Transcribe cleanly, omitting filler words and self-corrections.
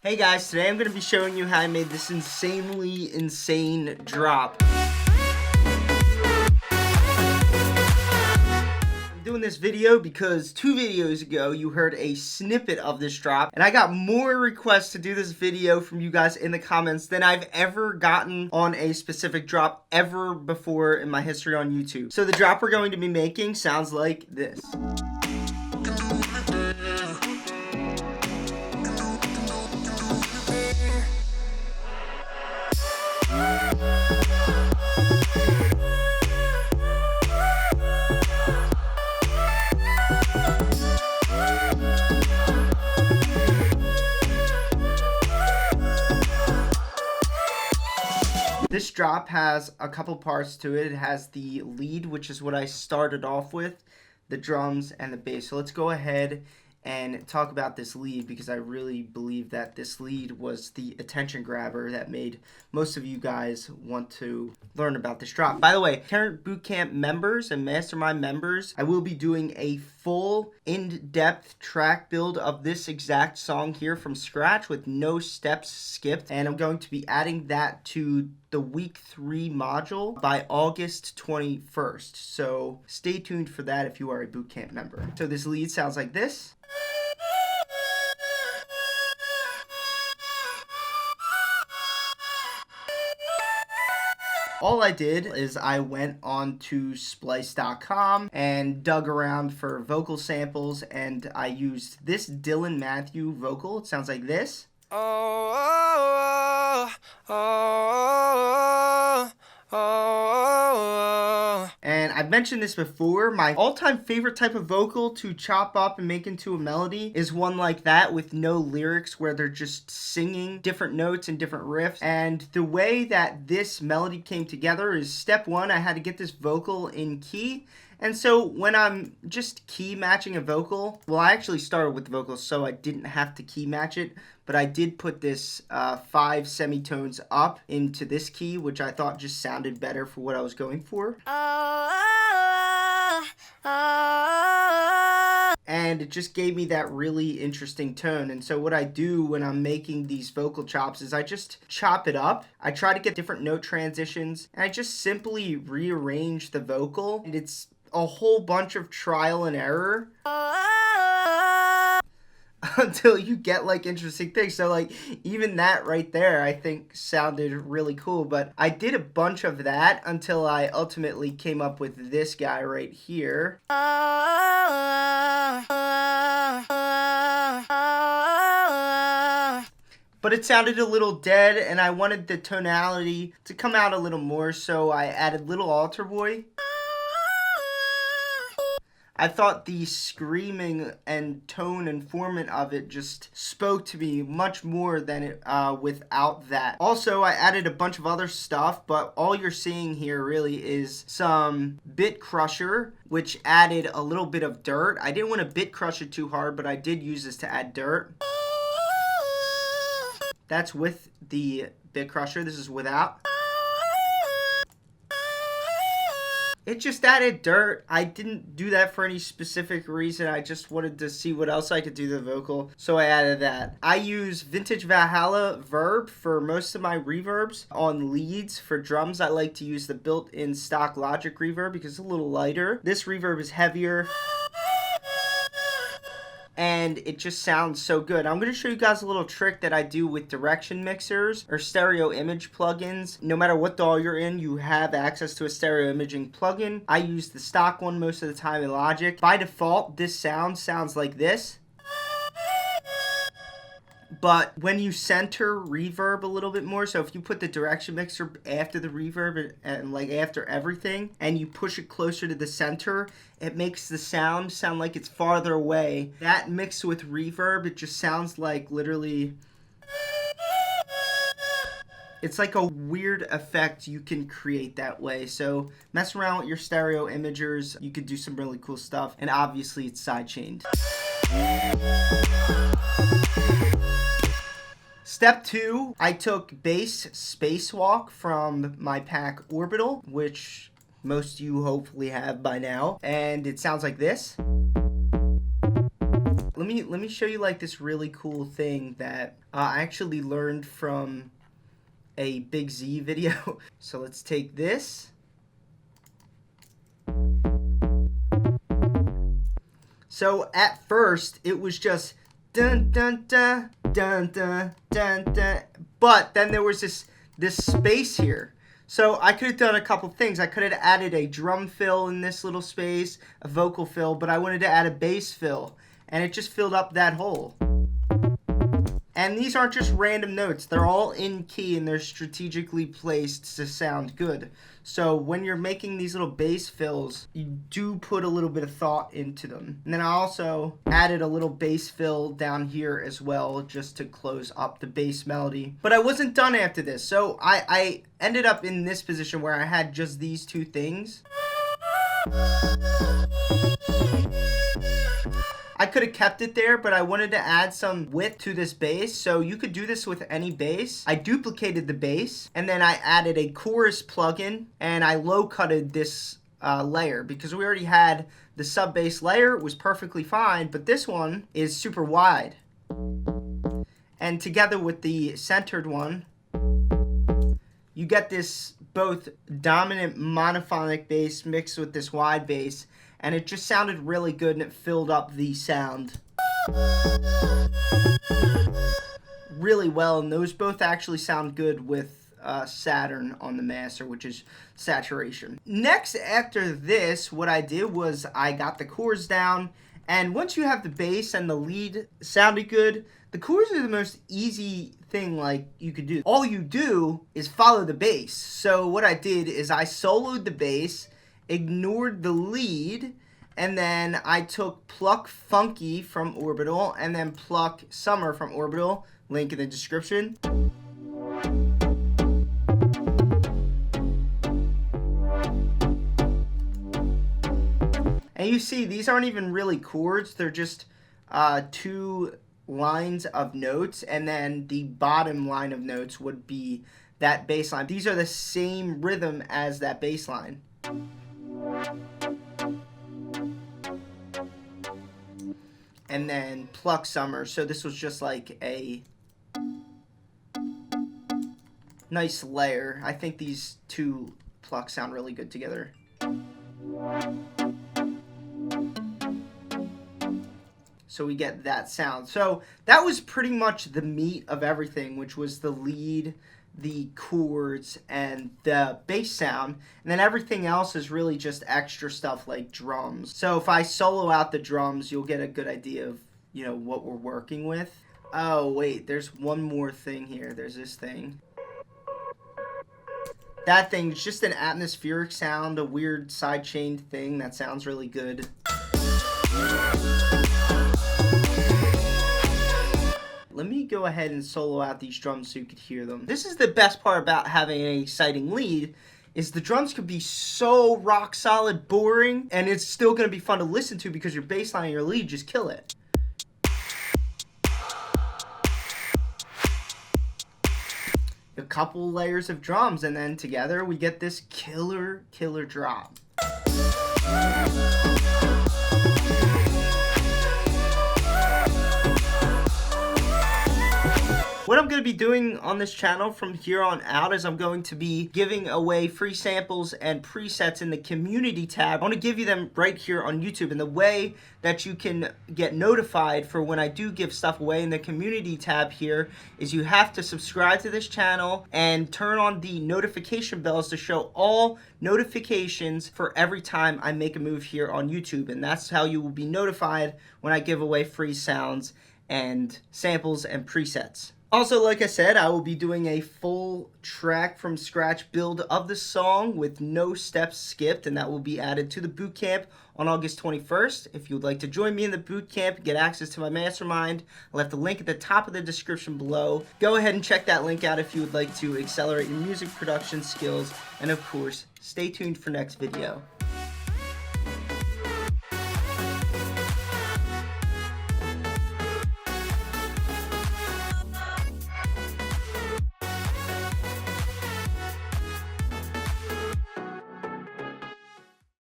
Hey guys, today I'm going to be showing you how I made this insanely insane drop. I'm doing this video because 2 videos ago you heard a snippet of this drop, and I got more requests to do this video from you guys in the comments than I've ever gotten on a specific drop ever before in my history on YouTube. So the drop we're going to be making sounds like this. This drop has a couple parts to it. It has the lead, which is what I started off with, the drums, and the bass. So let's go ahead and talk about this lead, because I really believe that this lead was the attention grabber that made most of you guys want to learn about this drop. By the way, current bootcamp members and mastermind members, I will be doing a full in-depth track build of this exact song here from scratch with no steps skipped, and I'm going to be adding that to the week 3 module by August 21st. So stay tuned for that if you are a bootcamp member. So this lead sounds like this. All I did is I went on to splice.com and dug around for vocal samples, and I used this Dylan Matthew vocal. It sounds like this. And I've mentioned this before, my all-time favorite type of vocal to chop up and make into a melody is one like that with no lyrics, where they're just singing different notes and different riffs. And the way that this melody came together is, step 1, I had to get this vocal in key. And so when I'm just key matching a vocal, well, I actually started with the vocals so I didn't have to key match it, but I did put this 5 semitones up into this key, which I thought just sounded better for what I was going for. And it just gave me that really interesting tone. And so what I do when I'm making these vocal chops is I just chop it up. I try to get different note transitions, and I just simply rearrange the vocal. And it's a whole bunch of trial and error until you get like interesting things. So like even that right there I think sounded really cool, but I did a bunch of that until I ultimately came up with this guy right here. But it sounded a little dead, and I wanted the tonality to come out a little more, so I added little altar boy. I thought the screaming and tone and formant of it just spoke to me much more than it without that. Also, I added a bunch of other stuff, but all you're seeing here really is some bit crusher, which added a little bit of dirt. I didn't want to bit crush it too hard, but I did use this to add dirt. That's with the bit crusher. This is without. It just added dirt. I didn't do that for any specific reason. I just wanted to see what else I could do to the vocal, so I added that. I use vintage Valhalla Verb for most of my reverbs. On leads for drums, I like to use the built-in stock Logic reverb because it's a little lighter. This reverb is heavier, and it just sounds so good. I'm going to show you guys a little trick that I do with direction mixers or stereo image plugins. No matter what DAW you're in, you have access to a stereo imaging plugin. I use the stock one most of the time in Logic. By default, this sounds like this. But when you center reverb a little bit more, so if you put the direction mixer after the reverb and like after everything, and you push it closer to the center, it makes the sound like it's farther away. That mixed with reverb, it just sounds like literally, it's like a weird effect you can create that way. So mess around with your stereo imagers. You could do some really cool stuff, and obviously it's sidechained. Step 2, I took bass spacewalk from my pack Orbital, which most of you hopefully have by now, and it sounds like this. Let let me show you like this really cool thing that I actually learned from a Big Z video. So let's take this. So at first it was just dun dun dun dun dun dun dun, but then there was this space here. So I could have done a couple things. I could have added a drum fill in this little space, a vocal fill, but I wanted to add a bass fill, and it just filled up that hole. And these aren't just random notes. They're all in key and they're strategically placed to sound good. So when you're making these little bass fills, you do put a little bit of thought into them. And then I also added a little bass fill down here as well, just to close up the bass melody. But I wasn't done after this. So I ended up in this position where I had just these two things. I could have kept it there, but I wanted to add some width to this bass, so you could do this with any bass. I duplicated the bass, and then I added a chorus plugin, and I low-cutted this layer, because we already had the sub-bass layer. It was perfectly fine, but this one is super wide. And together with the centered one, you get this both dominant monophonic bass mixed with this wide bass, and it just sounded really good, and it filled up the sound really well, and those both actually sound good with Saturn on the master, which is saturation. Next, after this, what I did was I got the chords down, and once you have the bass and the lead sounded good, the chords are the most easy thing like you could do. All you do is follow the bass. So what I did is I soloed the bass, ignored the lead, and then I took Pluck Funky from Orbital and then Pluck Summer from Orbital, link in the description. And you see, these aren't even really chords, they're just two lines of notes, and then the bottom line of notes would be that bass line. These are the same rhythm as that bass line. And then Pluck Summer. So this was just like a nice layer. I think these two plucks sound really good together. So we get that sound. So that was pretty much the meat of everything, which was the lead, the chords, and the bass sound. And then everything else is really just extra stuff like drums. So if I solo out the drums, you'll get a good idea of, you know, what we're working with. Oh wait, there's one more thing here. There's this thing. That thing is just an atmospheric sound, a weird side-chained thing that sounds really good. Let me go ahead and solo out these drums so you could hear them. This is the best part about having an exciting lead, is the drums could be so rock solid boring, and it's still going to be fun to listen to because your bass line and your lead just kill it. A couple layers of drums, and then together we get this killer drop. What I'm going to be doing on this channel from here on out is I'm going to be giving away free samples and presets in the community tab. I want to give you them right here on YouTube, and the way that you can get notified for when I do give stuff away in the community tab here is you have to subscribe to this channel and turn on the notification bells to show all notifications for every time I make a move here on YouTube, and that's how you will be notified when I give away free sounds and samples and presets. Also, like I said, I will be doing a full track from scratch build of the song with no steps skipped, and that will be added to the bootcamp on August 21st. If you would like to join me in the bootcamp and get access to my mastermind, I'll left the link at the top of the description below. Go ahead and check that link out if you would like to accelerate your music production skills, and of course, stay tuned for next video.